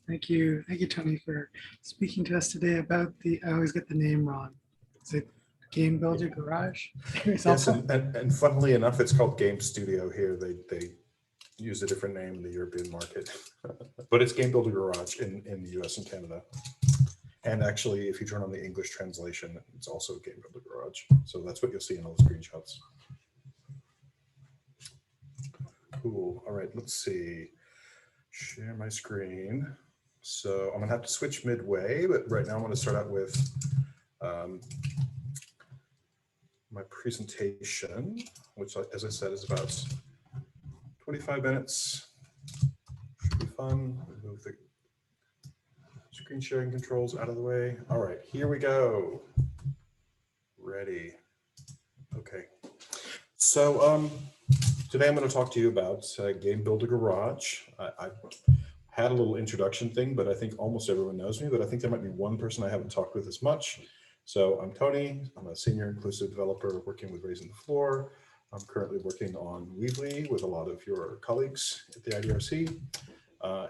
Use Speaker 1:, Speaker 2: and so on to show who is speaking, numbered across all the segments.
Speaker 1: Thank you, Tony, for speaking to us today about I always get the name wrong. Is it Game Builder Garage?
Speaker 2: Yes, and funnily enough, it's called Game Studio here. They use a different name in the European market, but it's Game Builder Garage in the US and Canada. And actually, if you turn on the English translation, it's also Game Builder Garage. So that's what you'll see in all the screenshots. Cool. All right, let's see. Share my screen. So I'm gonna have to switch midway, but right now I'm gonna start out with my presentation, which, as I said, is about 25 minutes. Should be fun. Move the screen sharing controls out of the way. All right, here we go. Ready. Okay. So today I'm going to talk to you about Game Builder Garage. I had a little introduction thing, but I think almost everyone knows me, but I think there might be one person I haven't talked with as much. So I'm Tony. I'm a senior inclusive developer working with Raising the Floor. I'm currently working on Weebly with a lot of your colleagues at the IDRC.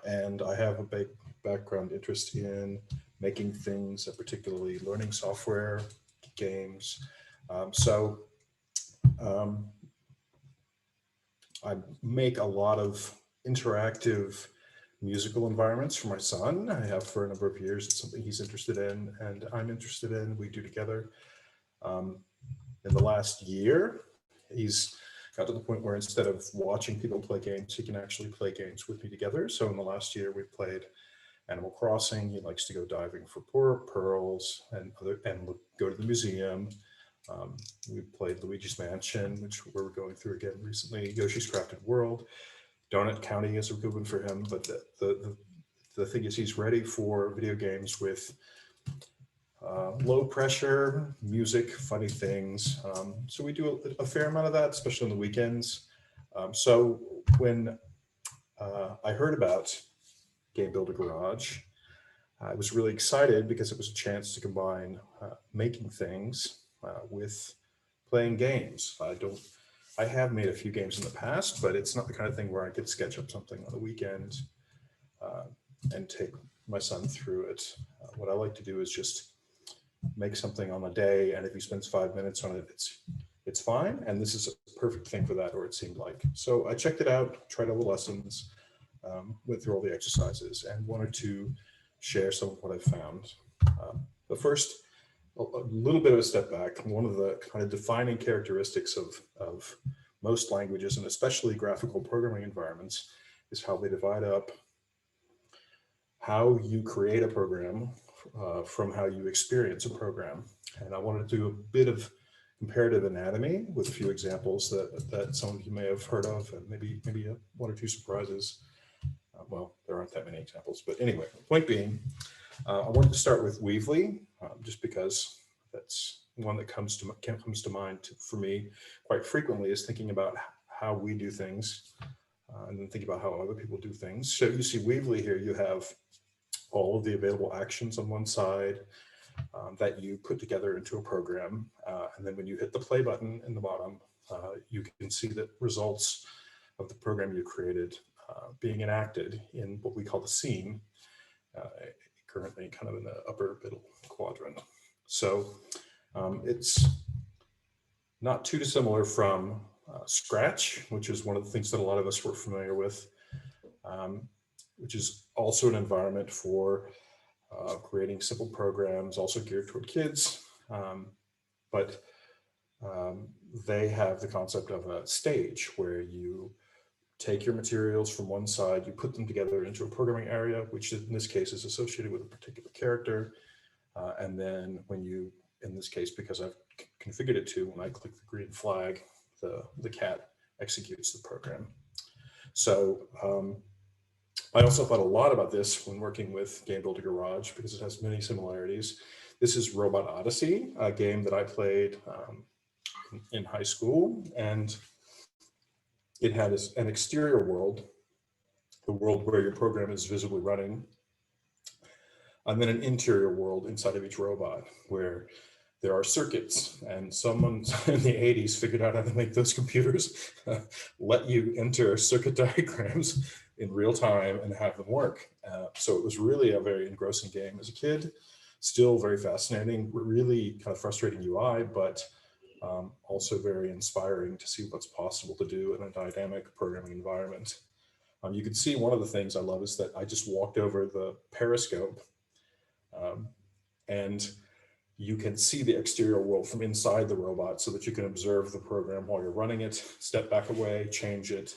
Speaker 2: And I have a big background interest in making things, particularly learning software, games. I make a lot of interactive musical environments for my son. I have for a number of years. It's something he's interested in and I'm interested in. We do together. In the last year, he's got to the point where instead of watching people play games, he can actually play games with me together. So in the last year, we played Animal Crossing. He likes to go diving for pearls and go to the museum. We played Luigi's Mansion, which we're going through again recently. Yoshi's Crafted World. Donut County is a good one for him, but the thing is he's ready for video games with low pressure, music, funny things. So we do a fair amount of that, especially on the weekends. So when I heard about Game Builder Garage, I was really excited because it was a chance to combine making things with playing games. I have made a few games in the past, but it's not the kind of thing where I could sketch up something on the weekend and take my son through it. What I like to do is just make something on a day, and if he spends 5 minutes on it, it's fine. And this is a perfect thing for that, or it seemed like. So I checked it out, tried all the lessons, went through all the exercises, and wanted to share some of what I found. But first, a little bit of a step back. One of the kind of defining characteristics of most languages, and especially graphical programming environments, is how they divide up how you create a program from how you experience a program. And I wanted to do a bit of comparative anatomy with a few examples that some of you may have heard of, and maybe one or two surprises. Well, there aren't that many examples, but anyway, point being, I wanted to start with Weebly, just because that's one that comes to mind for me quite frequently, is thinking about how we do things and then thinking about how other people do things. So you see Weebly here, you have all of the available actions on one side that you put together into a program. And then when you hit the play button in the bottom, you can see the results of the program you created being enacted in what we call the scene, currently kind of in the upper middle quadrant. So it's not too dissimilar from Scratch, which is one of the things that a lot of us were familiar with, which is also an environment for creating simple programs, also geared toward kids. But they have the concept of a stage where you take your materials from one side, you put them together into a programming area, which in this case is associated with a particular character. And then when you, in this case, because I've configured it to, when I click the green flag, the cat executes the program. So I also thought a lot about this when working with Game Builder Garage because it has many similarities. This is Robot Odyssey, a game that I played in high school, and it had an exterior world, the world where your program is visibly running, and then an interior world inside of each robot where there are circuits, and someone in the 80s figured out how to make those computers let you enter circuit diagrams in real time and have them work. So it was really a very engrossing game as a kid, still very fascinating, really kind of frustrating UI, but also very inspiring to see what's possible to do in a dynamic programming environment. You can see one of the things I love is that I just walked over the periscope, and you can see the exterior world from inside the robot so that you can observe the program while you're running it, step back away, change it.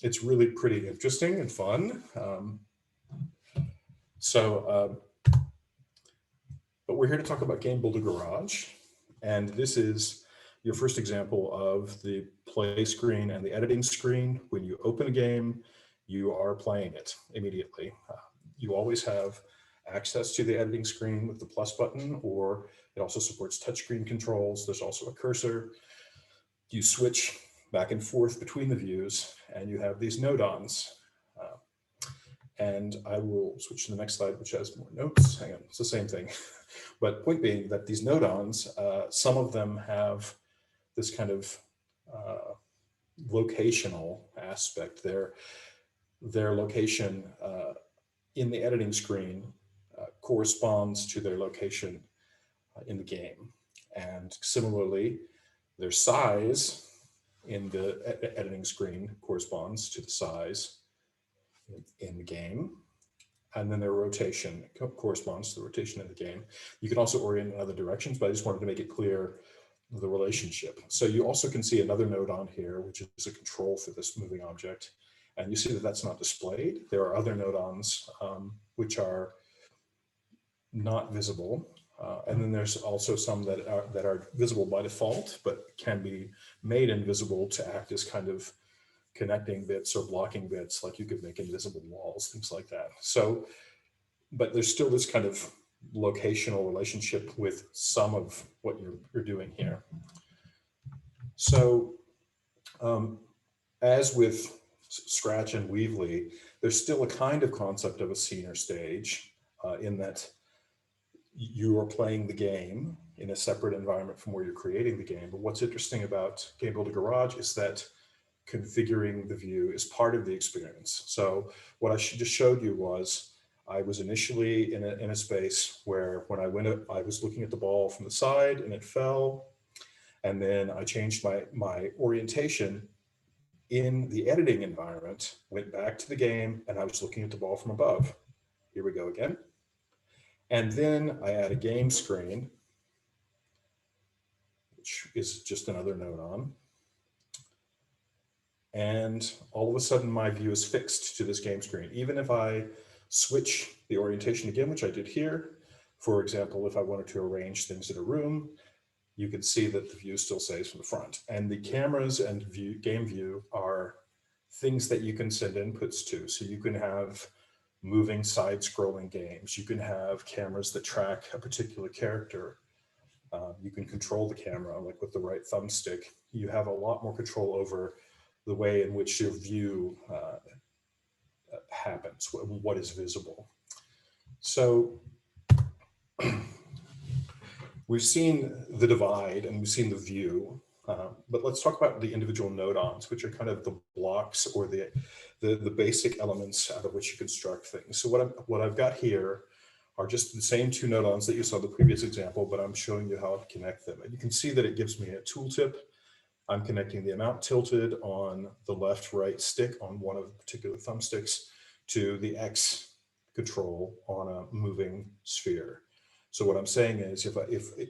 Speaker 2: It's really pretty interesting and fun. But we're here to talk about Game Builder Garage. And this is your first example of the play screen and the editing screen. When you open a game, you are playing it immediately. You always have access to the editing screen with the plus button, or it also supports touchscreen controls. There's also a cursor. You switch back and forth between the views, and you have these node-ons. And I will switch to the next slide, which has more notes. Hang on, it's the same thing. But point being that these node-ons, some of them have this kind of locational aspect. Their location in the editing screen corresponds to their location in the game. And similarly, their size in the editing screen corresponds to the size in the game. And then their rotation corresponds to the rotation in the game. You can also orient in other directions, but I just wanted to make it clear the relationship. So you also can see another node on here, which is a control for this moving object. And you see that that's not displayed. There are other node-ons which are not visible. And then there's also some that are visible by default, but can be made invisible to act as kind of connecting bits or blocking bits, like you could make invisible walls, things like that. So, but there's still this kind of locational relationship with some of what you're doing here. So, as with Scratch and Weavly, there's still a kind of concept of a scene or stage in that you are playing the game in a separate environment from where you're creating the game. But what's interesting about Game Builder Garage is that configuring the view is part of the experience. So what I just showed you was I was initially in a space where when I went up, I was looking at the ball from the side and it fell. And then I changed my orientation in the editing environment, went back to the game, and I was looking at the ball from above. Here we go again. And then I add a game screen, which is just another node on. And all of a sudden my view is fixed to this game screen. Even if I switch the orientation again, which I did here, for example, if I wanted to arrange things in a room, you can see that the view still stays from the front. And the cameras and game view are things that you can send inputs to. So you can have moving side-scrolling games. You can have cameras that track a particular character. You can control the camera, like with the right thumbstick. You have a lot more control over the way in which your view happens, what is visible. So we've seen the divide and we've seen the view, but let's talk about the individual node-ons, which are kind of the blocks or the basic elements out of which you construct things. So what I've got here are just the same two node-ons that you saw in the previous example, but I'm showing you how to connect them. And you can see that it gives me a tooltip. I'm connecting the amount tilted on the left-right stick on one of the particular thumbsticks to the X control on a moving sphere. So what I'm saying is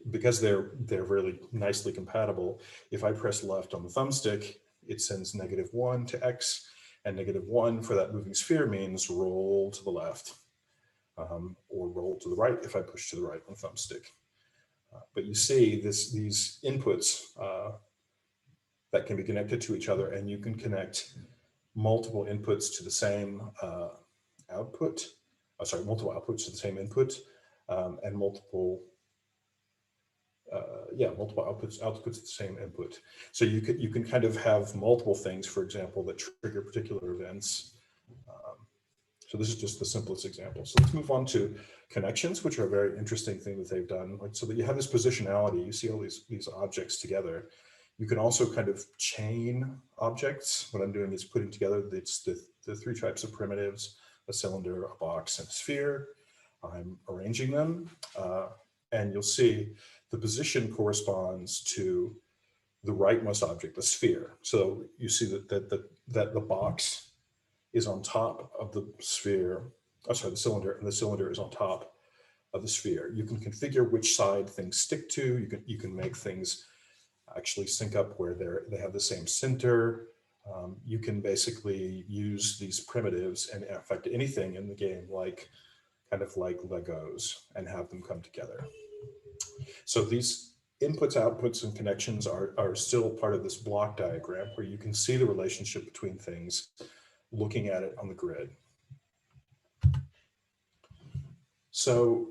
Speaker 2: because they're really nicely compatible, if I press left on the thumbstick, it sends -1 to X, and -1 for that moving sphere means roll to the left or roll to the right if I push to the right on the thumbstick. But you see these inputs that can be connected to each other, and you can connect multiple inputs to the same output. Multiple outputs to the same input, and multiple outputs to the same input. So you can kind of have multiple things, for example, that trigger particular events. So this is just the simplest example. So let's move on to connections, which are a very interesting thing that they've done. So that you have this positionality, you see all these objects together. You can also kind of chain objects. What I'm doing is putting together the the three types of primitives, a cylinder, a box, and a sphere. I'm arranging them, and you'll see the position corresponds to the rightmost object, the sphere. So you see that the box is on top of the sphere, oh, sorry, the cylinder, and the cylinder is on top of the sphere. You can configure which side things stick to. You can make things actually sync up where they have the same center. You can basically use these primitives and affect anything in the game, like kind of like Legos, and have them come together. So these inputs, outputs, and connections are still part of this block diagram where you can see the relationship between things looking at it on the grid. So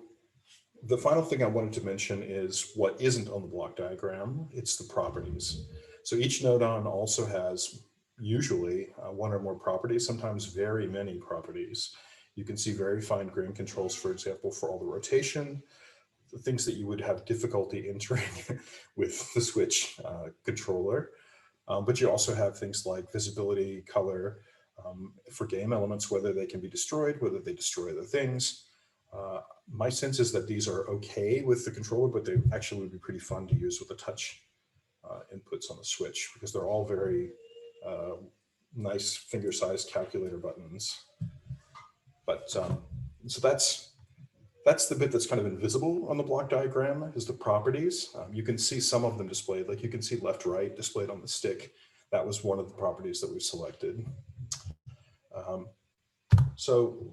Speaker 2: the final thing I wanted to mention is what isn't on the block diagram. It's the properties. So each nodon also has usually one or more properties, sometimes very many properties. You can see very fine grain controls, for example, for all the rotation, the things that you would have difficulty entering with the switch controller. But you also have things like visibility, color, for game elements, whether they can be destroyed, whether they destroy the things. My sense is that these are okay with the controller, but they actually would be pretty fun to use with the touch inputs on the switch, because they're all very nice finger-sized calculator buttons. But so that's the bit that's kind of invisible on the block diagram, is the properties. You can see some of them displayed, like you can see left, right displayed on the stick. That was one of the properties that we selected. So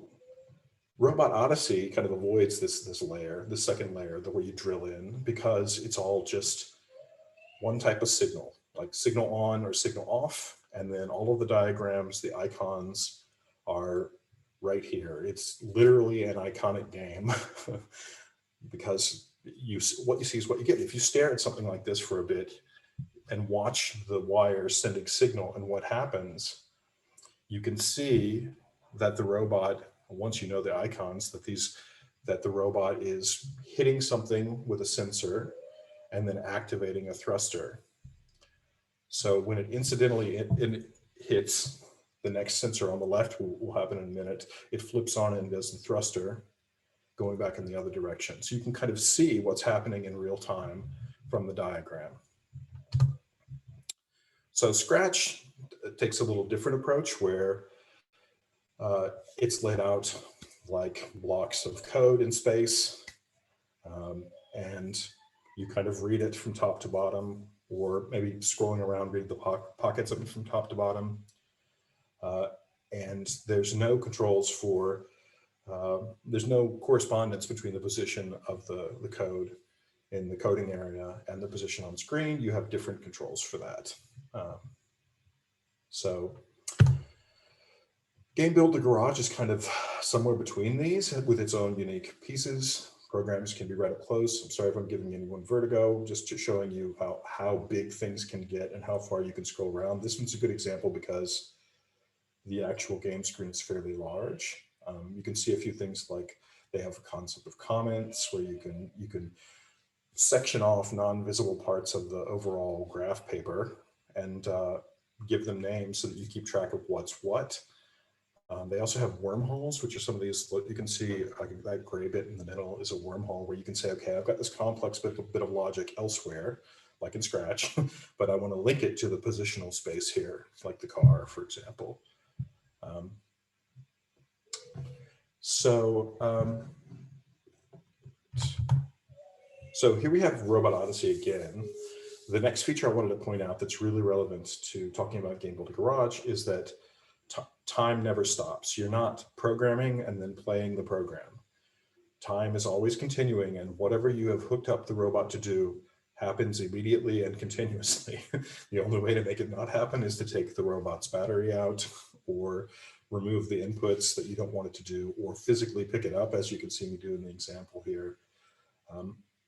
Speaker 2: Robot Odyssey kind of avoids this layer, the second layer, the where you drill in, because it's all just one type of signal, like signal on or signal off. And then all of the diagrams, the icons are right here. It's literally an iconic game because what you see is what you get. If you stare at something like this for a bit and watch the wires sending signal and what happens, you can see that the robot, once you know the icons, that the robot is hitting something with a sensor and then activating a thruster. So when it incidentally hits, the next sensor on the left will happen in a minute. It flips on and does the thruster, going back in the other direction. So you can kind of see what's happening in real time from the diagram. So Scratch takes a little different approach, where it's laid out like blocks of code in space, and you kind of read it from top to bottom, or maybe scrolling around, read the pockets of it from top to bottom. And there's no controls for, there's no correspondence between the position of the code in the coding area and the position on screen. You have different controls for that. So Game Builder Garage is kind of somewhere between these, with its own unique pieces. Programs can be read up close. I'm sorry if I'm giving anyone vertigo, just showing you how big things can get and how far you can scroll around. This one's a good example because the actual game screen is fairly large. You can see a few things, like they have a concept of comments where you can section off non-visible parts of the overall graph paper and give them names so that you keep track of what's what. They also have wormholes, which are some of these, you can see that gray bit in the middle is a wormhole where you can say, okay, I've got this complex bit of logic elsewhere, like in Scratch, but I want to link it to the positional space here, like the car, for example. So here we have Robot Odyssey again. The next feature I wanted to point out that's really relevant to talking about Game Builder Garage is that time never stops. You're not programming and then playing the program. Time is always continuing, and whatever you have hooked up the robot to do happens immediately and continuously. The only way to make it not happen is to take the robot's battery out, or remove the inputs that you don't want it to do, or physically pick it up, as you can see me do in the example here.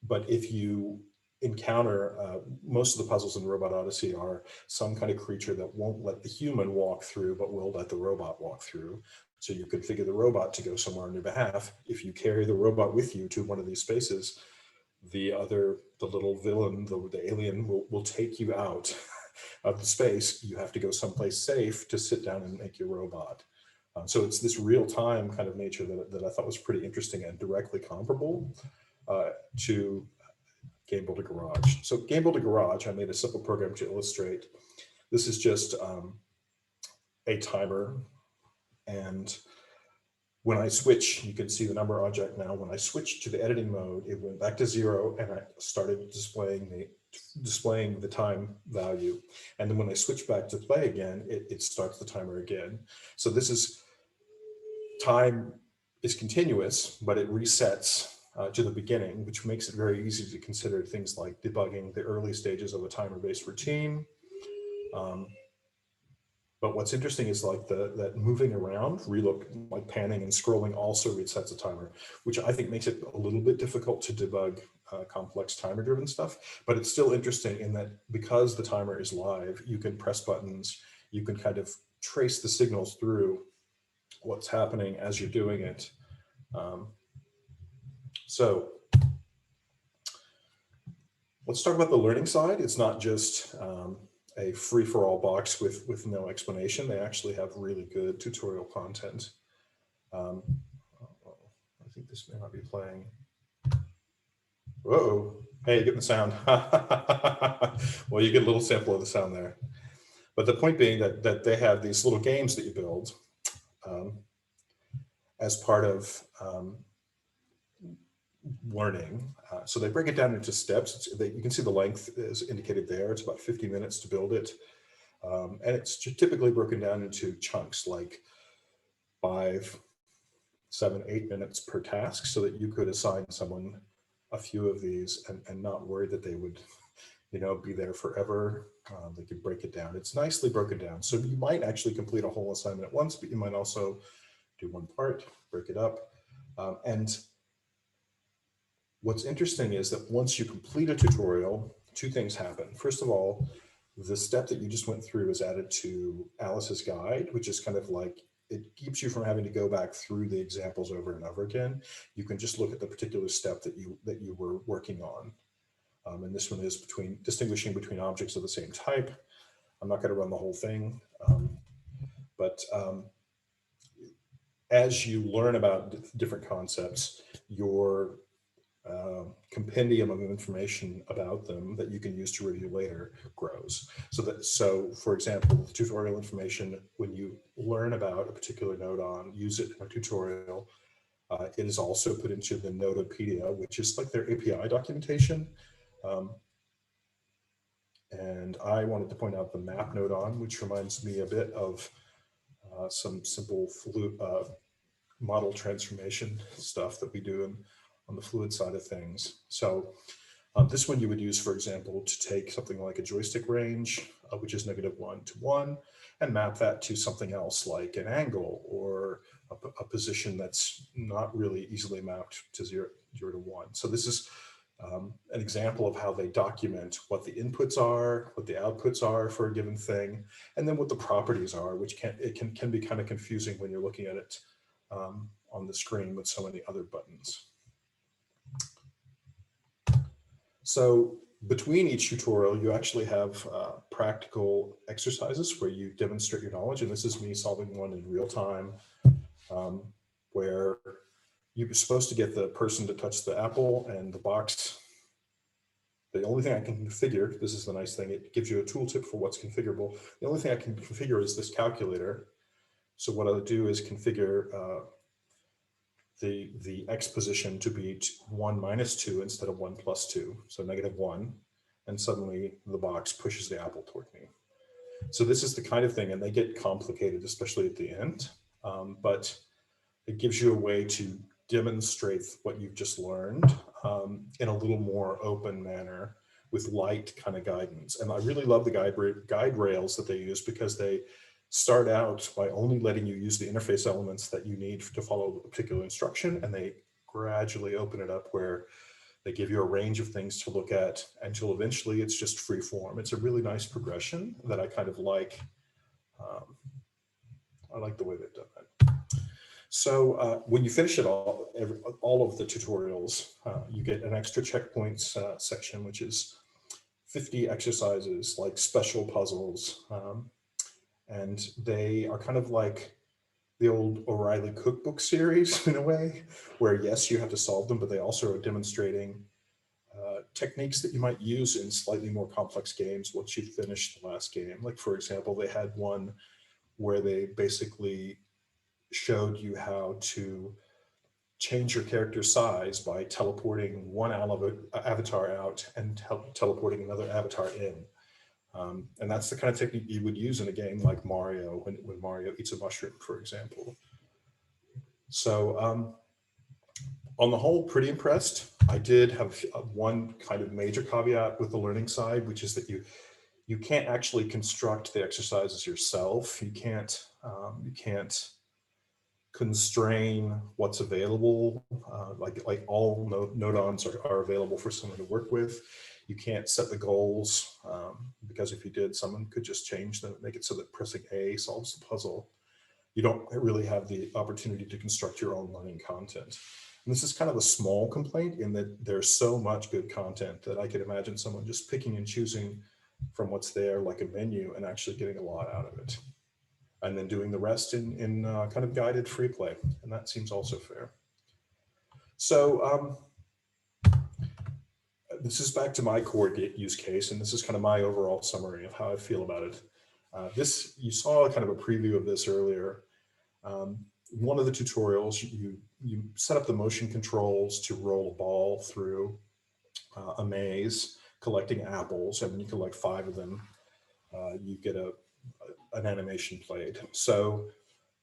Speaker 2: But if you encounter, most of the puzzles in Robot Odyssey are some kind of creature that won't let the human walk through, but will let the robot walk through. So you configure the robot to go somewhere on your behalf. If you carry the robot with you to one of these spaces, the little villain, the alien will take you out of the space. You have to go someplace safe to sit down and make your robot. So it's this real-time kind of nature that I thought was pretty interesting and directly comparable to Game Builder Garage. So Game Builder Garage, I made a simple program to illustrate. This is just a timer, and when I switch, you can see the number object now. When I switch to the editing mode, it went back to 0, and I started displaying the time value. And then when I switch back to play again, it starts the timer again. So this is time is continuous, but it resets to the beginning, which makes it very easy to consider things like debugging the early stages of a timer-based routine. But what's interesting is like that moving around, relook, like panning and scrolling also resets a timer, which I think makes it a little bit difficult to debug complex timer-driven stuff. But it's still interesting in that because the timer is live, you can press buttons, you can kind of trace the signals through what's happening as you're doing it. So let's talk about the learning side. It's not just a free-for-all box with no explanation. They actually have really good tutorial content. I think this may not be playing. Whoa, hey, you get the sound. Well, you get a little sample of the sound there. But the point being that they have these little games that you build as part of learning. So they break it down into steps. You can see the length is indicated there. It's about 50 minutes to build it. And it's typically broken down into chunks like 5, 7, 8 minutes per task, so that you could assign someone a few of these and not worry that they would, be there forever. They could break it down. It's nicely broken down. So you might actually complete a whole assignment at once, but you might also do one part, break it up. And what's interesting is that once you complete a tutorial, 2 things happen. First of all, the step that you just went through is added to Alice's guide, which is kind of like, it keeps you from having to go back through the examples over and over again. You can just look at the particular step that you were working on. And this one is distinguishing between objects of the same type. I'm not going to run the whole thing, but as you learn about different concepts, your compendium of information about them that you can use to review later grows. So for example, tutorial information, when you learn about a particular node use it in a tutorial, it is also put into the Nodopedia, which is like their API documentation. And I wanted to point out the map node which reminds me a bit of some simple model transformation stuff that we do on the fluid side of things. So this one you would use, for example, to take something like a joystick range, which is -1 to 1, and map that to something else like an angle or a position that's not really easily mapped to 0 to 1. So this is an example of how they document what the inputs are, what the outputs are for a given thing, and then what the properties are, which can be kind of confusing when you're looking at it on the screen with so many other buttons. So between each tutorial, you actually have practical exercises where you demonstrate your knowledge. And this is me solving one in real time, where you're supposed to get the person to touch the apple and the box. The only thing I can configure, this is the nice thing, it gives you a tooltip for what's configurable. The only thing I can configure is this calculator. So what I'll do is configure the X position to be 1 - 2 instead of 1 + 2, so -1, and suddenly the box pushes the apple toward me. So this is the kind of thing, and they get complicated, especially at the end, but it gives you a way to demonstrate what you've just learned in a little more open manner with light kind of guidance. And I really love the guide rails that they use, because they start out by only letting you use the interface elements that you need to follow a particular instruction, and they gradually open it up where they give you a range of things to look at until eventually it's just free form. It's a really nice progression that I kind of like. I like the way they've done that. So when you finish it all of the tutorials, you get an extra checkpoints section, which is 50 exercises, like special puzzles. And they are kind of like the old O'Reilly cookbook series in a way, where yes, you have to solve them, but they also are demonstrating techniques that you might use in slightly more complex games once you finish the last game. Like for example, they had one where they basically showed you how to change your character's size by teleporting one avatar out and teleporting another avatar in. And that's the kind of technique you would use in a game like Mario, when Mario eats a mushroom, for example. So on the whole, pretty impressed. I did have one kind of major caveat with the learning side, which is that you can't actually construct the exercises yourself. You can't constrain what's available. Like all nodons are available for someone to work with. You can't set the goals because if you did, someone could just change them, make it so that pressing A solves the puzzle. You don't really have the opportunity to construct your own learning content. And this is kind of a small complaint in that there's so much good content that I could imagine someone just picking and choosing from what's there like a menu and actually getting a lot out of it. And then doing the rest in kind of guided free play. And that seems also fair. So this is back to my core use case, and this is kind of my overall summary of how I feel about it. You saw kind of a preview of this earlier. One of the tutorials, you set up the motion controls to roll a ball through a maze, collecting apples, and when you collect 5 of them, you get an animation played. So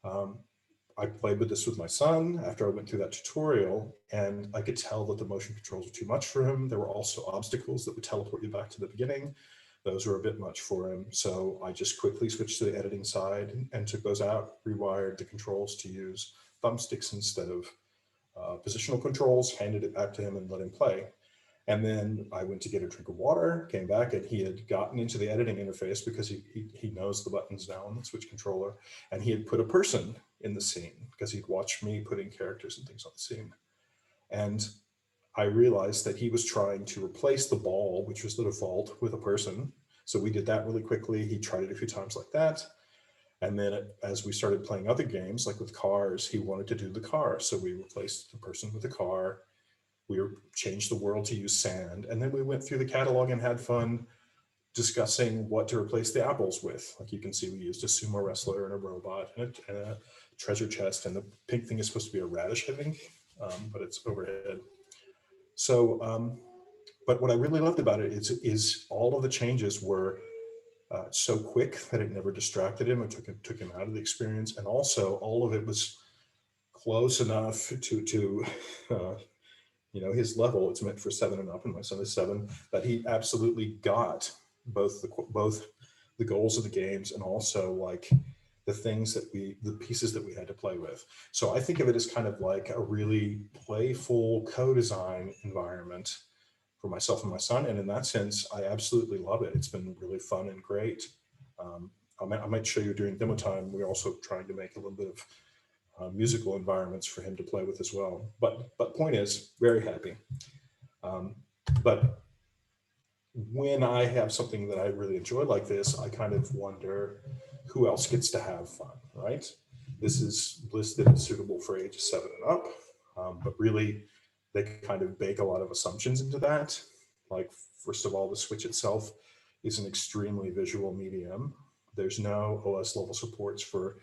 Speaker 2: I played with this with my son after I went through that tutorial, and I could tell that the motion controls were too much for him. There were also obstacles that would teleport you back to the beginning. Those were a bit much for him. So I just quickly switched to the editing side and took those out, rewired the controls to use thumbsticks instead of positional controls, handed it back to him and let him play. And then I went to get a drink of water, came back, and he had gotten into the editing interface because he knows the buttons now on the Switch controller. And he had put a person in the scene because he'd watched me putting characters and things on the scene. And I realized that he was trying to replace the ball, which was the default, with a person. So we did that really quickly. He tried it a few times like that. And then as we started playing other games, like with cars, he wanted to do the car. So we replaced the person with the car. We changed the world to use sand. And then we went through the catalog and had fun discussing what to replace the apples with. Like you can see, we used a sumo wrestler and a robot and a treasure chest. And the pink thing is supposed to be a radish, I think, but it's overhead. So, but what I really loved about it is all of the changes were so quick that it never distracted him. It took him out of the experience. And also all of it was close enough to his level. It's meant for 7 and up, and my son is 7, that he absolutely got both the goals of the games and also like the pieces that we had to play with. So I think of it as kind of like a really playful co-design environment for myself and my son. And in that sense, I absolutely love it. It's been really fun and great. I might show you during demo time. We're also trying to make a little bit of musical environments for him to play with as well. But point is, very happy. But when I have something that I really enjoy like this, I kind of wonder who else gets to have fun, right? This is listed as suitable for ages 7 and up, but really they kind of bake a lot of assumptions into that. Like, first of all, the Switch itself is an extremely visual medium. There's no OS level supports for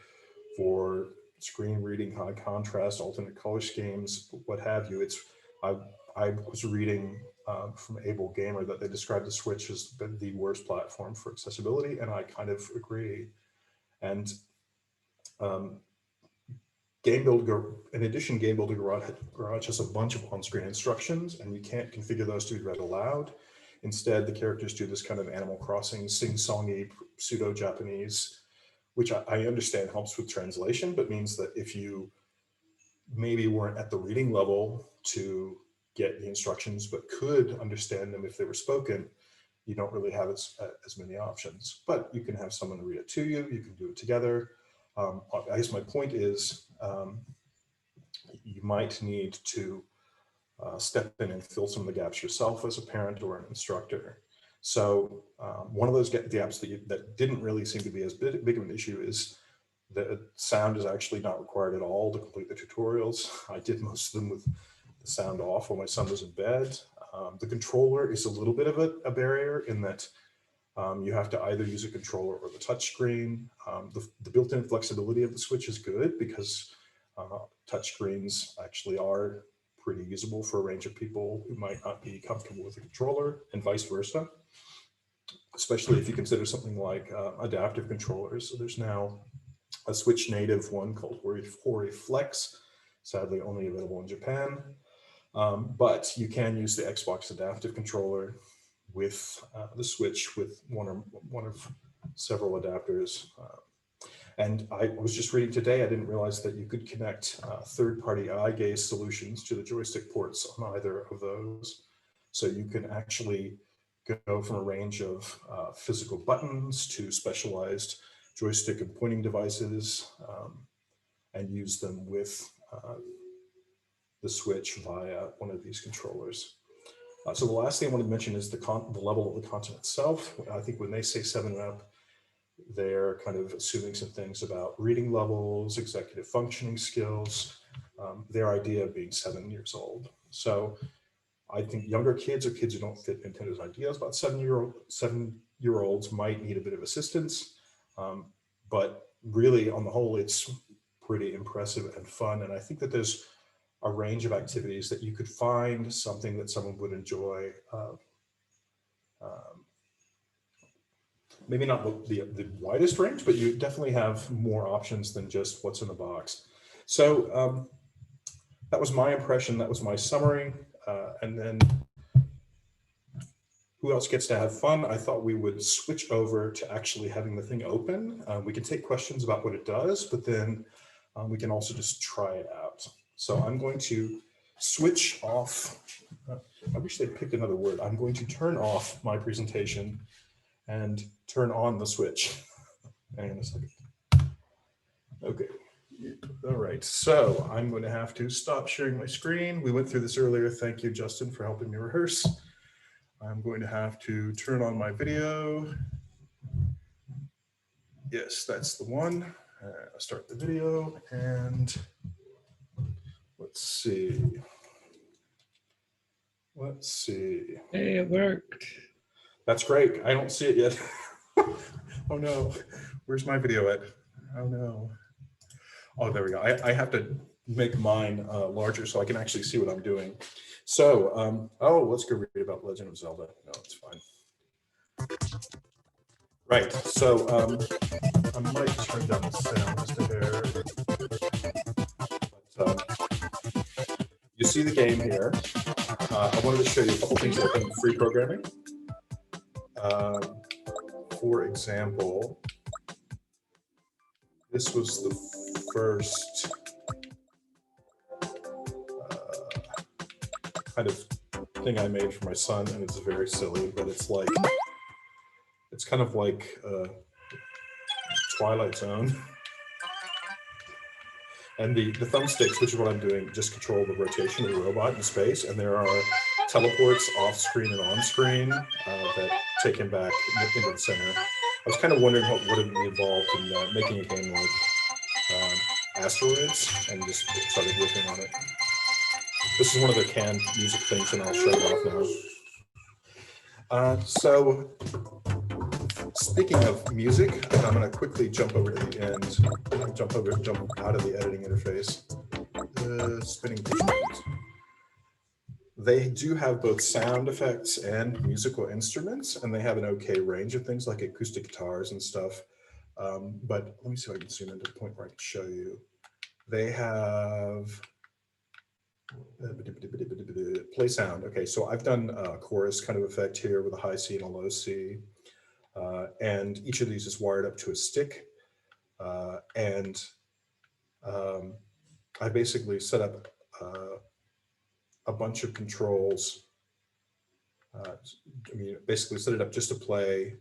Speaker 2: screen reading, high contrast, alternate color schemes, what have you. I was reading from Able Gamer that they described the Switch as the worst platform for accessibility, and I kind of agree. And in addition, Game Builder Garage has a bunch of on-screen instructions, and you can't configure those to be read aloud. Instead, the characters do this kind of Animal Crossing sing-songy pseudo-Japanese, which I understand helps with translation, but means that if you maybe weren't at the reading level to get the instructions, but could understand them if they were spoken, you don't really have as many options. But you can have someone read it to you, you can do it together. I guess my point is you might need to step in and fill some of the gaps yourself as a parent or an instructor. So one of those gaps that didn't really seem to be as big of an issue is The sound is actually not required at all to complete the tutorials. I did most of them with the sound off while my son was in bed. The controller is a little bit of a barrier in that you have to either use a controller or the touch screen. The built-in flexibility of the Switch is good because touch screens actually are pretty usable for a range of people who might not be comfortable with a controller, and vice versa, especially if you consider something like adaptive controllers. So there's now a Switch native one called Hori Flex, sadly only available in Japan. But you can use the Xbox adaptive controller with the Switch with one of several adapters. And I was just reading today, I didn't realize that you could connect third-party eye gaze solutions to the joystick ports on either of those. So you can actually go from a range of physical buttons to specialized joystick and pointing devices, and use them with the Switch via one of these controllers. So the last thing I want to mention is the level of the content itself. I think when they say 7 and up, they're kind of assuming some things about reading levels, executive functioning skills, their idea of being 7 years old. So I think younger kids or kids who don't fit Nintendo's ideas about 7-year-olds might need a bit of assistance. But really, on the whole, it's pretty impressive and fun. And I think that there's a range of activities that you could find something that someone would enjoy. Maybe not the widest range, but you definitely have more options than just what's in the box. So that was my impression. That was my summary. And then who else gets to have fun? I thought we would switch over to actually having the thing open. We can take questions about what it does, but then we can also just try it out. So I'm going to switch off. I wish they'd picked another word. I'm going to turn off my presentation and turn on the Switch. Hang on a second. Okay. All right. So I'm going to have to stop sharing my screen. We went through this earlier. Thank you, Justin, for helping me rehearse. I'm going to have to turn on my video. Yes, that's the one. Start the video and let's see. Let's see.
Speaker 1: Hey, it worked.
Speaker 2: That's great. I don't see it yet. Oh no. Where's my video at? Oh no. Oh, there we go. I have to make mine larger so I can actually see what I'm doing. So, oh, let's go read about Legend of Zelda. No, it's fine. Right. So, I might turn down the sound just a hair. But, you see the game here. I wanted to show you a couple things that I've done in free programming. For example, this was the first kind of thing I made for my son, and it's very silly, but it's like, it's kind of like Twilight Zone. And the thumbsticks, which is what I'm doing, just control the rotation of the robot in space, and there are teleports off screen and on screen that take him back into the center. I was kind of wondering what would be involved in making a game like Asteroids, and just started riffing on it. This is one of the canned music things, and I'll show it off now. So, speaking of music, I'm going to quickly jump over to the end, jump out of the editing interface. Spinning instruments. They do have both sound effects and musical instruments, and they have an okay range of things like acoustic guitars and stuff. But let me see if I can zoom into the point where I can show you. They have play sound. Okay, so I've done a chorus kind of effect here with a high C and a low C. And each of these is wired up to a stick. I basically set up a bunch of controls. Basically set it up just to play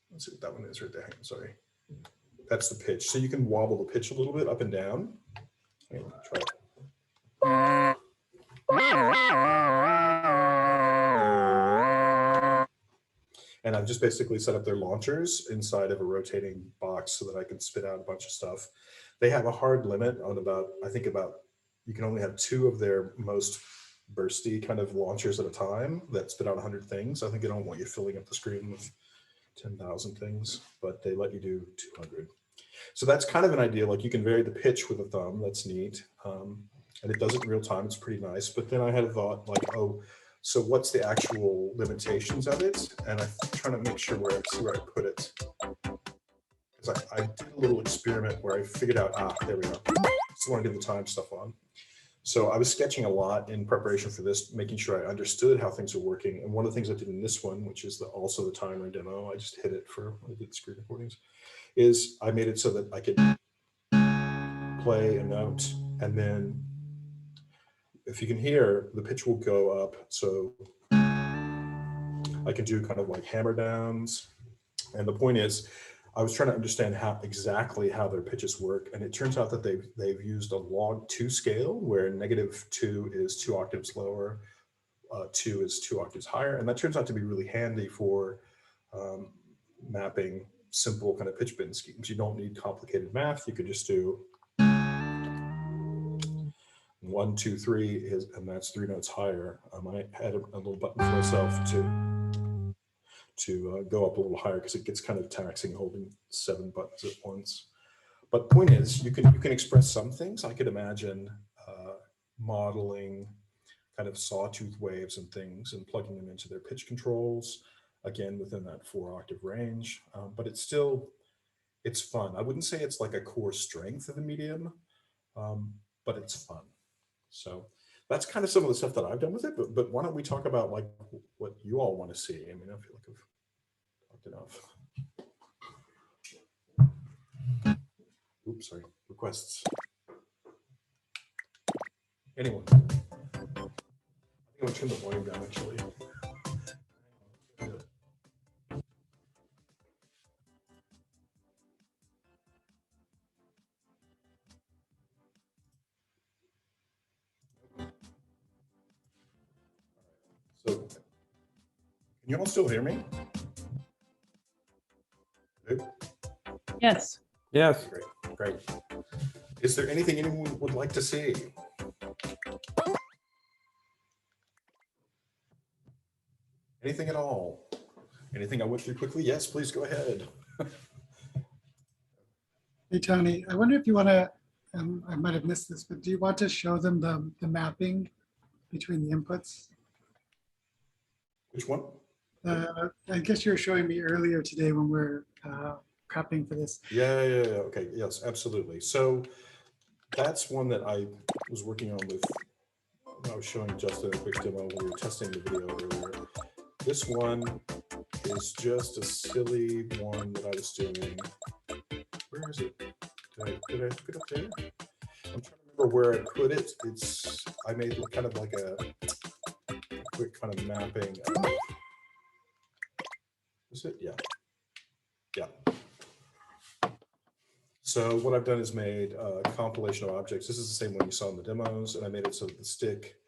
Speaker 2: let's see what that one is right there. Hang on, sorry. That's the pitch. So you can wobble the pitch a little bit up and down. Hang on, try it. And I've just basically set up their launchers inside of a rotating box so that I can spit out a bunch of stuff. They have a hard limit on about, I think about, you can only have 2 of their most bursty kind of launchers at a time that spit out 100 things. I think they don't want you filling up the screen with 10,000 things, but they let you do 200. So that's kind of an idea. Like you can vary the pitch with a thumb. That's neat. And it does it in real time. It's pretty nice. But then I had a thought like, oh, so what's the actual limitations of it? And I'm trying to make sure see where I put it. Because I did a little experiment where I figured out, there we go. Just want to do the time stuff on. So I was sketching a lot in preparation for this, making sure I understood how things are working. And one of the things I did in this one, which is also the timer demo, I just hit it for when I did the screen recordings, is I made it so that I could play a note, and then if you can hear, the pitch will go up. So I can do kind of like hammer downs. And the point is, I was trying to understand exactly how their pitches work. And it turns out that they've used a log 2 scale where -2 is 2 octaves lower, 2 is 2 octaves higher. And that turns out to be really handy for mapping simple kind of pitch bend schemes. You don't need complicated math. You can just do 1, 2, 3, and that's 3 notes higher. I might add a little button for myself to go up a little higher because it gets kind of taxing holding 7 buttons at once. But the point is, you can express some things. I could imagine modeling kind of sawtooth waves and things and plugging them into their pitch controls, again, within that 4 octave range. But it's fun. I wouldn't say it's like a core strength of the medium, but it's fun. So that's kind of some of the stuff that I've done with it, but why don't we talk about like what you all want to see? I mean, I feel like I've talked enough. Oops, sorry, requests. Anyone? I think I'm gonna turn the volume down actually. So, can you all still hear me? Good?
Speaker 3: Yes.
Speaker 4: Yes.
Speaker 2: Great. Is there anything anyone would like to see? Anything at all? Anything I went through quickly? Yes, please go ahead.
Speaker 1: Hey, Tony, I wonder if you want to, I might have missed this, but do you want to show them the mapping between the inputs?
Speaker 2: Which one?
Speaker 1: I guess you were showing me earlier today when we're prepping for this.
Speaker 2: Yeah. Okay. Yes, absolutely. So that's one that I was working on with. I was showing Justin a quick demo when we were testing the video earlier. This one is just a silly one that I was doing. Where is it? Did I put it up there? I'm trying to remember where I put it. I made kind of like a quick kind of mapping. Is it? Yeah. So what I've done is made a compilation of objects. This is the same one you saw in the demos, and I made it so that the stick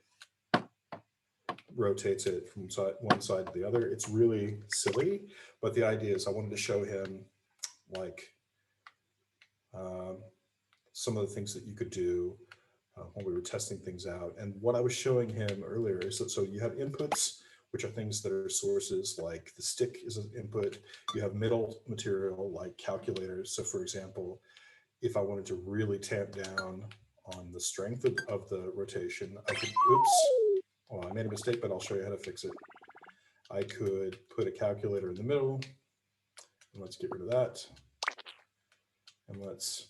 Speaker 2: rotates it from one side to the other. It's really silly, but the idea is I wanted to show him like some of the things that you could do when we were testing things out. And what I was showing him earlier is that, so you have inputs, which are things that are sources, like the stick is an input. You have middle material like calculators. So for example, if I wanted to really tamp down on the strength of the rotation, I could, oh, I made a mistake, but I'll show you how to fix it. I could put a calculator in the middle, and let's get rid of that. And what is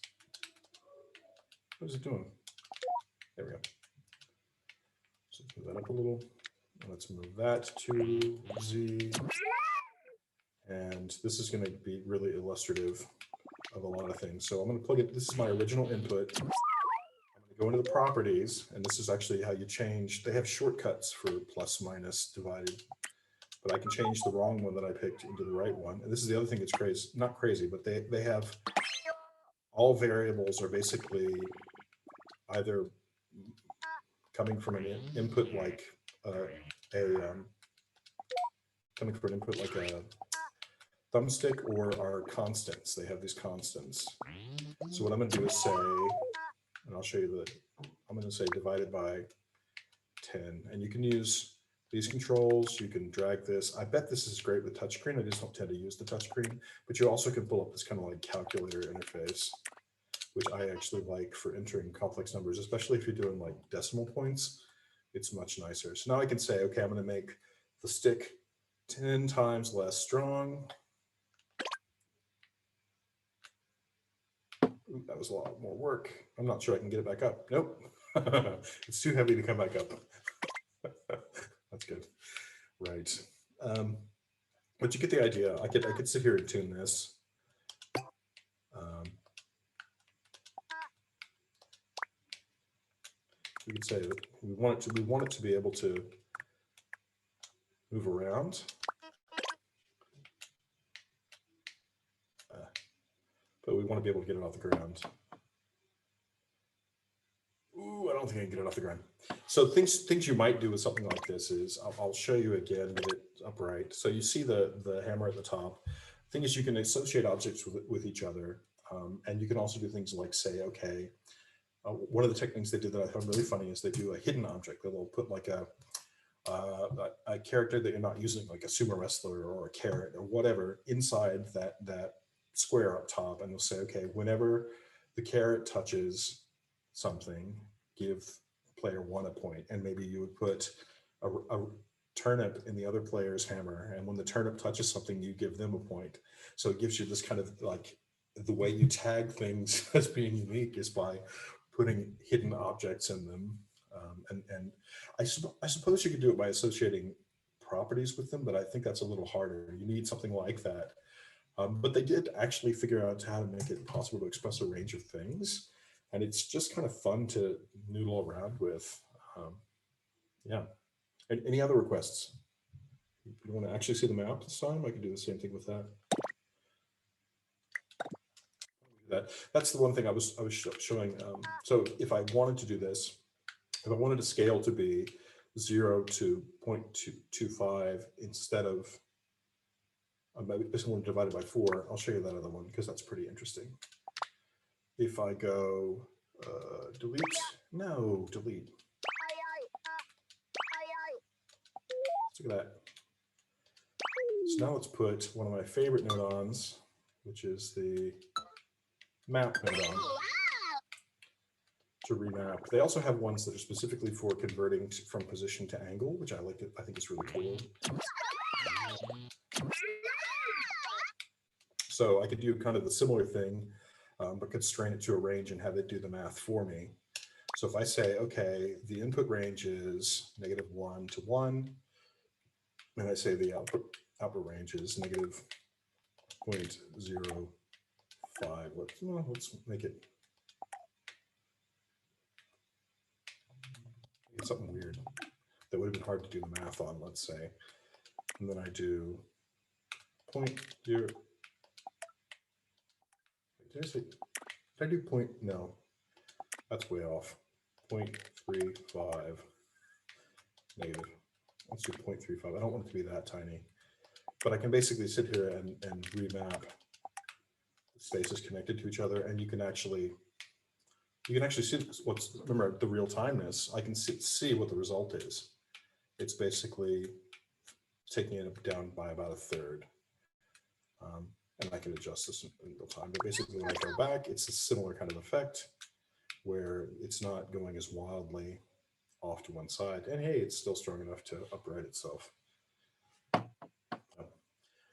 Speaker 2: it doing? There we go. So move that up a little. Let's move that to Z. And this is going to be really illustrative of a lot of things. So I'm going to plug it. This is my original input. I'm going to go into the properties, and this is actually how you change. They have shortcuts for plus, minus, divided, but I can change the wrong one that I picked into the right one. And this is the other thing that's crazy, not crazy, but they have all variables are basically either coming from an input like coming from an input like thumbstick or our constants. They have these constants. So what I'm going to do is say, and I'll show you the, I'm going to say divided by 10, and you can use these controls. You can drag this. I bet this is great with touchscreen. I just don't tend to use the touchscreen, but you also can pull up this kind of like calculator interface, which I actually like for entering complex numbers, especially if you're doing like decimal points. It's much nicer. So now I can say, okay, I'm going to make the stick 10 times less strong. Ooh, that was a lot more work. I'm not sure I can get it back up. Nope. It's too heavy to come back up. That's good. Right. But you get the idea. I could sit here and tune this. We could say that we want it to be able to move around. But we want to be able to get it off the ground. Ooh, I don't think I can get it off the ground. So things you might do with something like this is, I'll show you again with it upright. So you see the hammer at the top. Thing is, you can associate objects with each other. And you can also do things like say, okay, one of the techniques they did that I found really funny is they do a hidden object. They'll put like a character that you're not using, like a sumo wrestler or a carrot or whatever, inside that square up top, and they'll say, okay, whenever the carrot touches something, give player 1 a point, and maybe you would put a turnip in the other player's hammer, and when the turnip touches something, you give them a point. So it gives you this kind of like, the way you tag things as being unique is by putting hidden objects in them. And I suppose you could do it by associating properties with them, but I think that's a little harder. You need something like that. But they did actually figure out how to make it possible to express a range of things. And it's just kind of fun to noodle around with. Yeah. And any other requests? You want to actually see the map this time? I can do the same thing with that. That's the one thing I was showing. So if I wanted to do this, if I wanted a scale to be 0 to 0.25 instead of this one divided by 4, I'll show you that other one because that's pretty interesting. If I go delete, no, delete. Look at that. So now let's put one of my favorite nodons, which is the map nodon, to remap. They also have ones that are specifically for converting from position to angle, which I like. I think is really cool. So I could do kind of the similar thing, but constrain it to a range and have it do the math for me. So if I say, okay, the input range is -1 to 1, and I say the output range is -0.05. Let's make it something weird that would have been hard to do the math on, let's say. And then I do 0.0. Did I do point? No, that's way off. 0.35 negative. Let's do 0.35. I don't want it to be that tiny, but I can basically sit here and remap the spaces connected to each other, and you can actually see what's, remember the real timeness. I can see what the result is. It's basically taking it down by about 1/3. And I can adjust this in real time. But basically, when I go back, it's a similar kind of effect where it's not going as wildly off to one side. And hey, it's still strong enough to upright itself.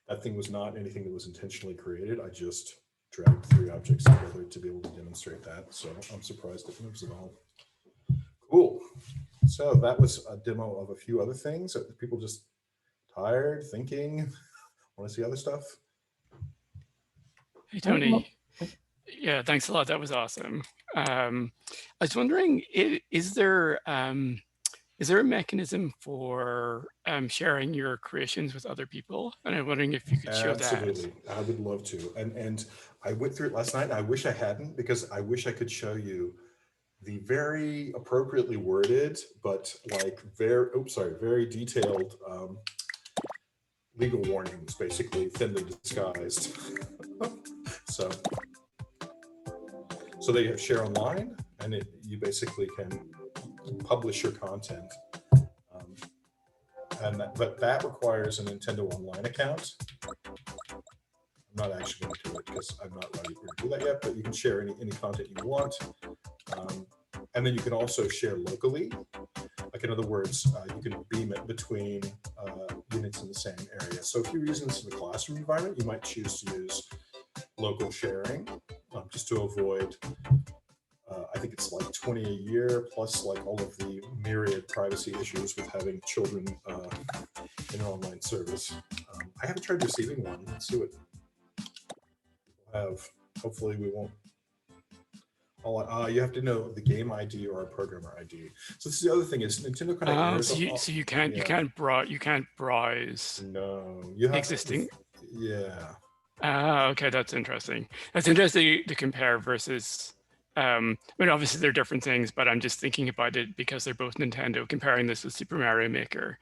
Speaker 2: That thing was not anything that was intentionally created. I just dragged 3 objects together to be able to demonstrate that. So I'm surprised it moves at all. Cool. So that was a demo of a few other things. People just tired, thinking, want to see other stuff?
Speaker 3: Hey, Tony. Yeah, thanks a lot. That was awesome. I was wondering, is there a mechanism for sharing your creations with other people? And I'm wondering if you could show that.
Speaker 2: Absolutely, I would love to. And I went through it last night, and I wish I hadn't, because I wish I could show you the very appropriately worded, but like very detailed legal warnings, basically thinly disguised. so they share online, and you basically can publish your content. But that requires a Nintendo Online account. I'm not actually going to do it because I'm not ready to do that yet, but you can share any content you want. And then you can also share locally. Like, in other words, you can beam it between units in the same area. So if you're using this in a classroom environment, you might choose to use local sharing, just to avoid, I think it's like 20 a year, plus like all of the myriad privacy issues with having children in an online service. I haven't tried receiving one. Let's see what people have. Hopefully we won't. You have to know the game ID or a programmer ID. So this is the other thing, is Nintendo kind of airs.
Speaker 3: So you can't browse.
Speaker 2: No, you have
Speaker 3: existing.
Speaker 2: Yeah.
Speaker 3: Okay, that's interesting. That's interesting to compare versus. I mean, obviously they're different things, but I'm just thinking about it because they're both Nintendo. Comparing this with Super Mario Maker,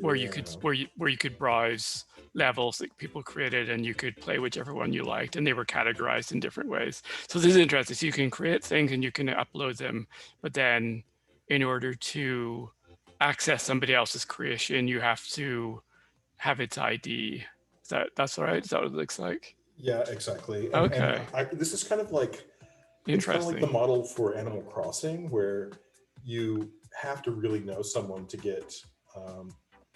Speaker 3: where you could browse levels that people created, and you could play whichever one you liked, and they were categorized in different ways. So this is interesting. So you can create things and you can upload them, but then in order to access somebody else's creation, you have to have its ID. That's right? Is that what it looks like?
Speaker 2: Yeah, exactly.
Speaker 3: Okay.
Speaker 2: And this is kind of like, it's kind of like the model for Animal Crossing, where you have to really know someone to get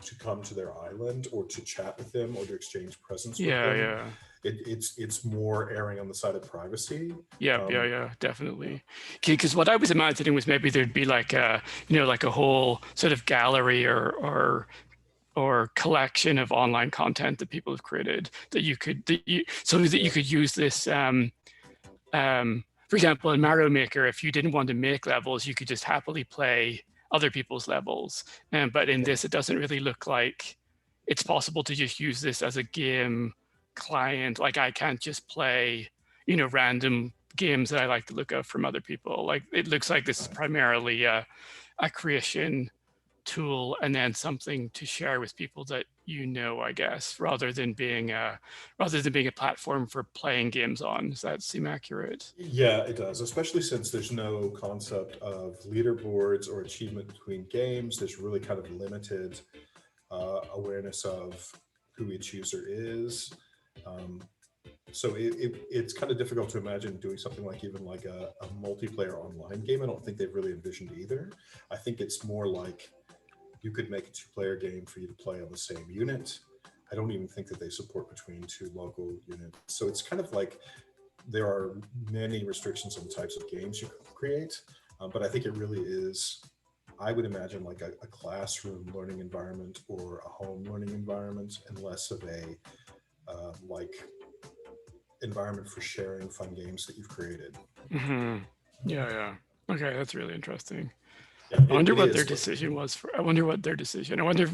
Speaker 2: to come to their island, or to chat with them, or to exchange presents with them.
Speaker 3: Yeah.
Speaker 2: It's more erring on the side of privacy.
Speaker 3: Yeah, definitely. Because what I was imagining was maybe there'd be like a whole sort of gallery or collection of online content that people have created that you could use this. For example, in Mario Maker, if you didn't want to make levels, you could just happily play other people's levels. But in this, it doesn't really look like it's possible to just use this as a game client. Like, I can't just play, random games that I like to look up from other people. Like, it looks like this is primarily a creation tool, and then something to share with people that I guess, rather than being a platform for playing games on. Does that seem accurate?
Speaker 2: Yeah, it does, especially since there's no concept of leaderboards or achievement between games. There's really kind of limited awareness of who each user is. So it's kind of difficult to imagine doing something like even like a multiplayer online game. I don't think they've really envisioned either. I think it's more like you could make a 2-player game for you to play on the same unit. I don't even think that they support between 2 local units. So it's kind of like there are many restrictions on the types of games you can create, but I think it really is, I would imagine, like a classroom learning environment or a home learning environment, and less of a like environment for sharing fun games that you've created.
Speaker 3: Mm-hmm. Yeah. Okay, that's really interesting.
Speaker 2: Yeah,
Speaker 3: I wonder what their decision was. I wonder if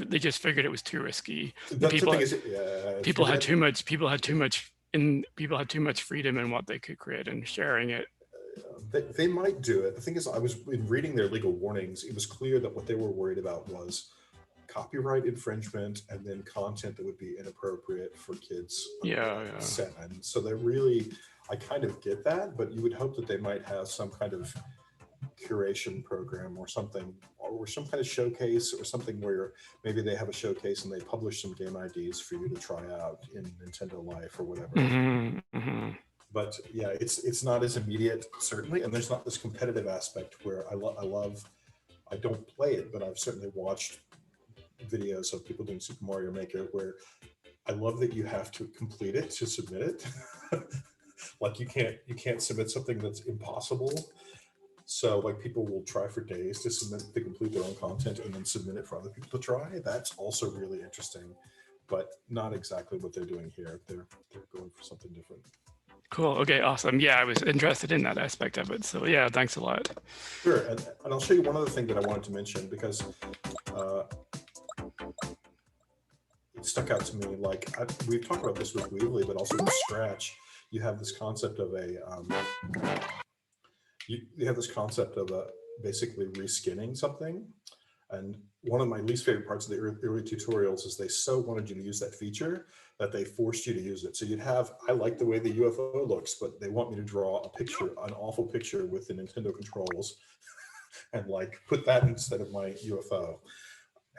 Speaker 3: they just figured it was too risky. People had too much freedom in what they could create and sharing it.
Speaker 2: They might do it. The thing is, I was reading their legal warnings. It was clear that what they were worried about was copyright infringement, and then content that would be inappropriate for kids.
Speaker 3: Yeah.
Speaker 2: 7. So they're really, I kind of get that, but you would hope that they might have some kind of curation program or something, or some kind of showcase, or something where maybe they have a showcase and they publish some game IDs for you to try out in Nintendo Life or whatever.
Speaker 3: Mm-hmm.
Speaker 2: But yeah, it's not as immediate, certainly, and there's not this competitive aspect where I don't play it, but I've certainly watched videos of people doing Super Mario Maker where I love that you have to complete it to submit it. Like, you can't submit something that's impossible. So like, people will try for days to complete their own content and then submit it for other people to try. That's also really interesting, but not exactly what they're doing here. They're going for something different.
Speaker 3: Cool. Okay, awesome. Yeah, I was interested in that aspect of it. So yeah, thanks a lot.
Speaker 2: Sure. And I'll show you one other thing that I wanted to mention, because it stuck out to me. Like, we've talked about this with Weebly, but also with Scratch. You have this concept of you have this concept of basically reskinning something. And one of my least favorite parts of the early tutorials is they so wanted you to use that feature that they forced you to use it. So you'd have, I like the way the UFO looks, but they want me to draw a picture, an awful picture with the Nintendo controls and like put that instead of my UFO.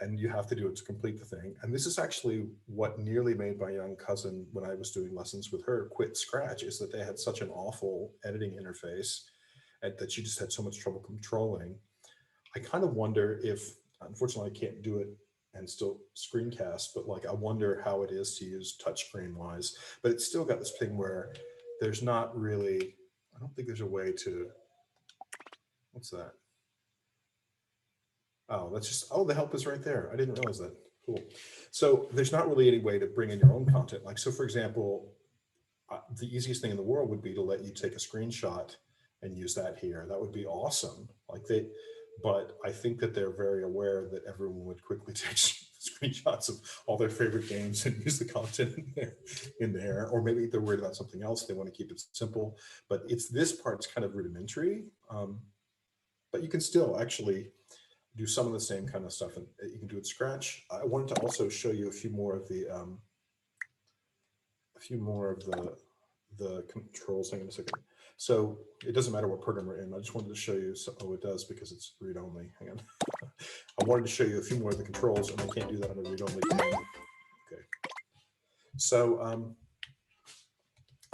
Speaker 2: And you have to do it to complete the thing. And this is actually what nearly made my young cousin, when I was doing lessons with her, quit Scratch, is that they had such an awful editing interface and that she just had so much trouble controlling. I kind of wonder if, unfortunately, I can't do it and still screencast, but like I wonder how it is to use touchscreen wise. But it's still got this thing where there's not really, I don't think there's a way to, what's that? Oh, that's just, oh, the help is right there. I didn't realize that. Cool. So there's not really any way to bring in your own content. Like, so for example, the easiest thing in the world would be to let you take a screenshot and use that here. That would be awesome. Like they, but I think that they're very aware that everyone would quickly take screenshots of all their favorite games and use the content in there, or maybe they're worried about something else. They want to keep it simple, but it's, this part's kind of rudimentary, but you can still actually do some of the same kind of stuff, and you can do it Scratch. I wanted to also show you a few more of the controls. Hang on a second. So it doesn't matter what program we're in. I just wanted to show you. Oh, it does because it's read only. Hang on. I wanted to show you a few more of the controls, and I can't do that on a read only thing. Okay. So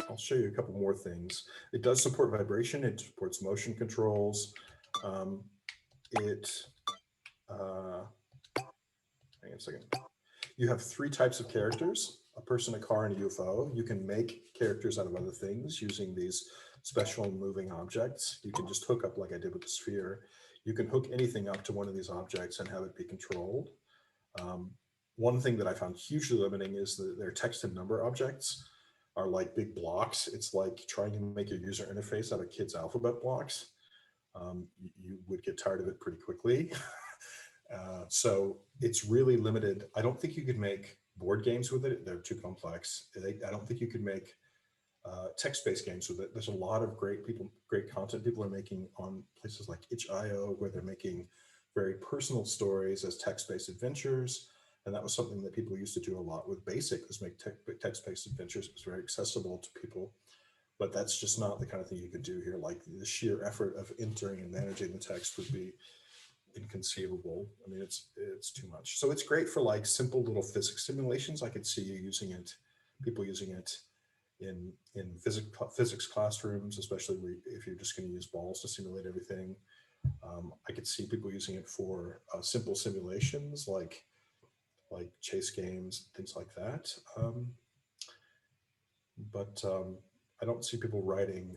Speaker 2: I'll show you a couple more things. It does support vibration. It supports motion controls. Hang on a second. You have 3 types of characters: a person, a car, and a UFO. You can make characters out of other things using these special moving objects. You can just hook up, like I did with the sphere. You can hook anything up to one of these objects and have it be controlled. One thing that I found hugely limiting is that their text and number objects are like big blocks. It's like trying to make your user interface out of kids' alphabet blocks. You would get tired of it pretty quickly. So it's really limited. I don't think you could make board games with it. They're too complex. I don't think you could make text-based games with it. There's a lot of great content people are making on places like itch.io, where they're making very personal stories as text-based adventures. And that was something that people used to do a lot with BASIC, was make text-based adventures. It was very accessible to people, but that's just not the kind of thing you could do here. Like the sheer effort of entering and managing the text would be inconceivable. I mean, it's too much. So it's great for like simple little physics simulations. I could see you using it, people using it in physics classrooms, especially if you're just going to use balls to simulate everything. I could see people using it for simple simulations like chase games, things like that. But I don't see people writing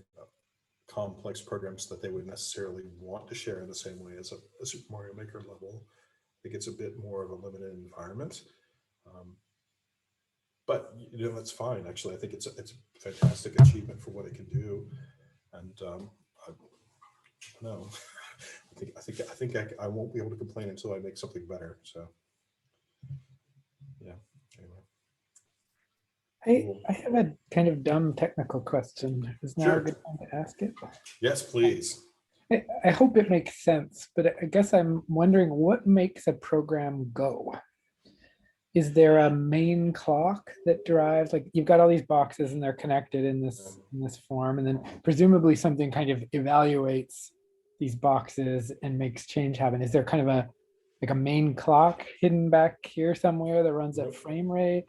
Speaker 2: complex programs that they would necessarily want to share in the same way as a Super Mario Maker level. I think it's a bit more of a limited environment. But you know, that's fine. Actually, I think it's a fantastic achievement for what it can do. And no, I think I won't be able to complain until I make something better. So yeah. Anyway.
Speaker 4: I have a kind of dumb technical question. Is now
Speaker 2: Sure.
Speaker 4: a good time to ask it?
Speaker 2: Yes, please.
Speaker 4: I hope it makes sense, but I guess I'm wondering what makes a program go? Is there a main clock that drives, like you've got all these boxes and they're connected in this form, and then presumably something kind of evaluates these boxes and makes change happen. Is there kind of a main clock hidden back here somewhere that runs at frame rate?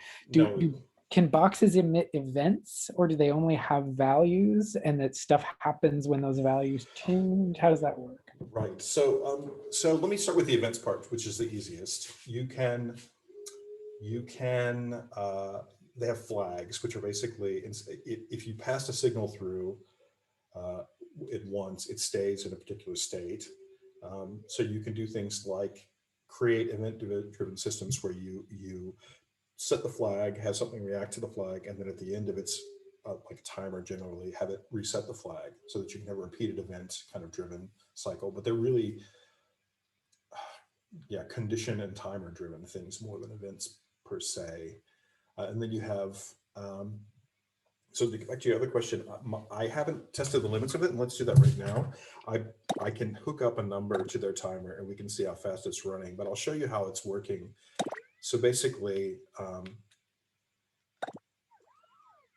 Speaker 4: Can boxes emit events, or do they only have values and that stuff happens when those values change? How does that work?
Speaker 2: Right. So let me start with the events part, which is the easiest. They have flags, which are basically, if you pass a signal through it once, it stays in a particular state. So you can do things like create event-driven systems where you set the flag, have something react to the flag, and then at the end of its like a timer generally, have it reset the flag so that you can have a repeated event kind of driven cycle. But they're really, condition and timer driven things more than events per se. And then you have So to get back to your other question, I haven't tested the limits of it, and let's do that right now. I can hook up a number to their timer and we can see how fast it's running, but I'll show you how it's working. So basically,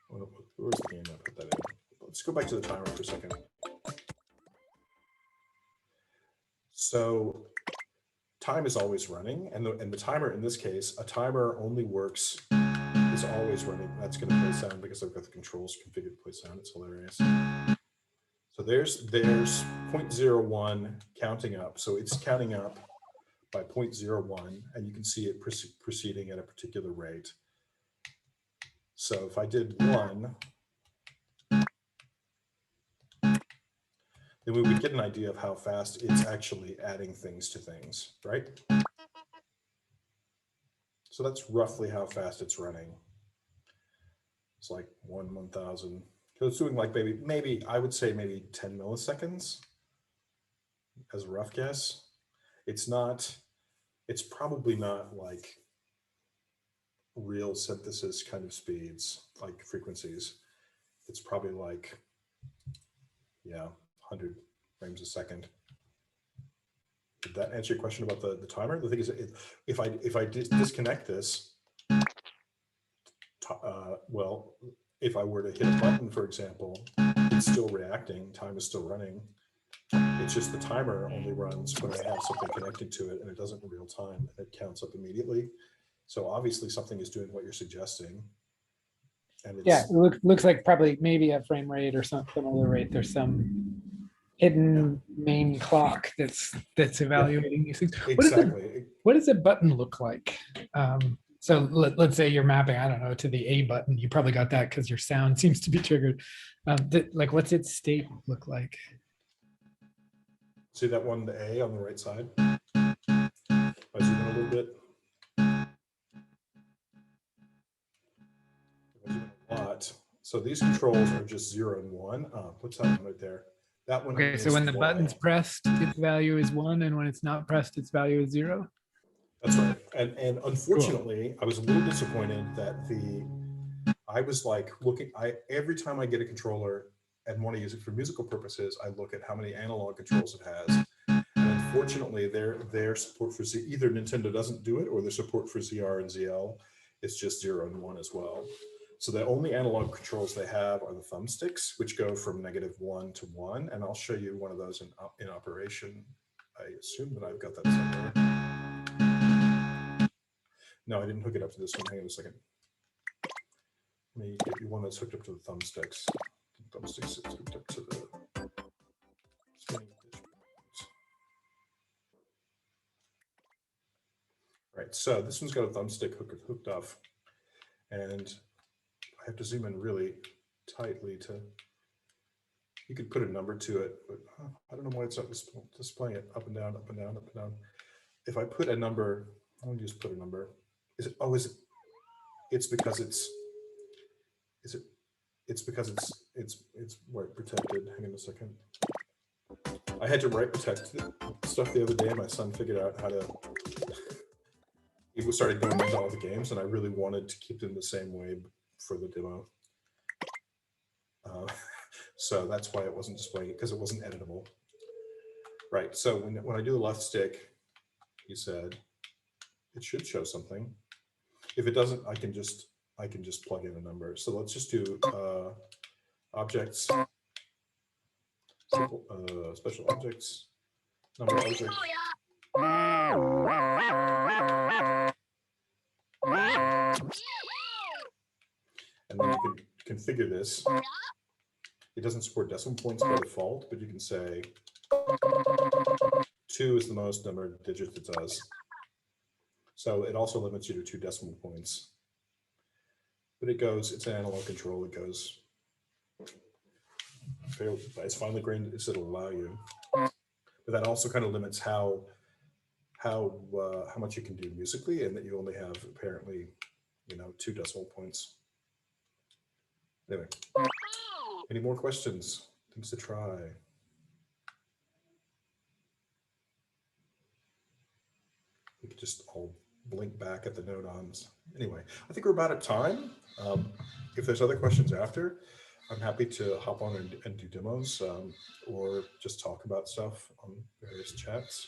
Speaker 2: where's the game? I put that in. Let's go back to the timer for a second. So time is always running, and the timer in this case, a timer only works, is always running. That's going to play sound because I've got the controls configured to play sound. It's hilarious. So there's 0.01 counting up. So it's counting up by 0.01, and you can see it proceeding at a particular rate. So if I did 1, then we would get an idea of how fast it's actually adding things to things, right? So that's roughly how fast it's running. It's like 1,000. So it's doing like maybe I would say maybe 10 milliseconds as a rough guess. It's probably not like real synthesis kind of speeds, like frequencies. It's probably like, yeah, 100 frames a second. Did that answer your question about the timer? The thing is, if I disconnect this, well, if I were to hit a button, for example, it's still reacting, time is still running. It's just the timer only runs when I have something connected to it and it doesn't in real time, and it counts up immediately. So obviously something is doing what you're suggesting. And it's,
Speaker 4: Yeah, it looks like probably maybe at frame rate or some other rate, there's some hidden main clock that's evaluating these things.
Speaker 2: exactly.
Speaker 4: What does a button look like? So let's say you're mapping, I don't know, to the A button. You probably got that because your sound seems to be triggered. Like, what's its state look like?
Speaker 2: See that one, the A on the right side? I zoom in a little bit. I zoom in a lot. So these controls are just 0 and 1. What's that one right there? That one.
Speaker 4: Okay, so when the button's pressed, its value is 1, and when it's not pressed, its value is 0.
Speaker 2: That's right. And unfortunately, I was a little disappointed that I was like looking, every time I get a controller and want to use it for musical purposes, I look at how many analog controls it has. And unfortunately, their support for either Nintendo doesn't do it, or their support for ZR and ZL is just 0 and 1 as well. So the only analog controls they have are the thumbsticks, which go from -1 to 1. And I'll show you one of those in operation. I assume that I've got that somewhere. No, I didn't hook it up to this one. Hang on a second. Let me get you one that's hooked up to the thumbsticks. The thumbsticks is hooked up to the spinning dish. Right, so this one's got a thumbstick hooked off, and I have to zoom in really tightly to. You could put a number to it, but I don't know why it's not displaying it up and down, up and down, up and down. If I put a number, I'll just put a number. Is it? Oh, is it? It's because it's. Is it? It's because it's write protected. Hang on a second. I had to write protect stuff the other day. My son figured out how to. He started going into all the games, and I really wanted to keep them the same way for the demo. So that's why it wasn't displaying it, because it wasn't editable. Right. So when I do the left stick, he said it should show something. If it doesn't, I can just plug in a number. So let's just do objects, simple, special objects, number object. And then you can configure this. It doesn't support decimal points by default, but you can say 2 is the most number of digits it does. So it also limits you to 2 decimal points. But it's an analog control. It goes, it's finely grained as it'll allow you. But that also kind of limits how much you can do musically, and that you only have apparently, 2 decimal points. Anyway, any more questions? Things to try. We could just all blink back at the node-ons. Anyway, I think we're about at time. If there's other questions after, I'm happy to hop on and do demos or just talk about stuff on various chats.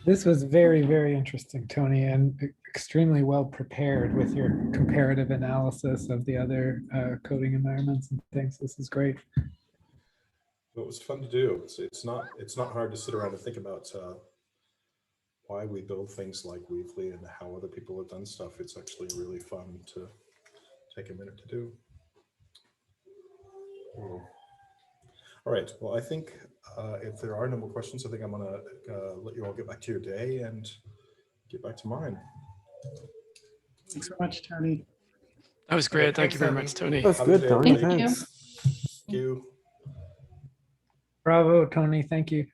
Speaker 4: This was very, very interesting, Tony, and extremely well prepared with your comparative analysis of the other coding environments and things. This is great.
Speaker 2: It was fun to do. It's not hard to sit around and think about why we build things like Weebly and how other people have done stuff. It's actually really fun to take a minute to do. Cool. All right. Well, I think if there are no more questions, I think I'm gonna let you all get back to your day and get back to mine.
Speaker 1: Thanks so much, Tony.
Speaker 3: That was great. Thank you very much, Tony.
Speaker 5: That's
Speaker 2: Have a
Speaker 5: good,
Speaker 2: day,
Speaker 5: Tony.
Speaker 2: everybody.
Speaker 5: Thanks.
Speaker 2: Thank you.
Speaker 4: Bravo, Tony. Thank you.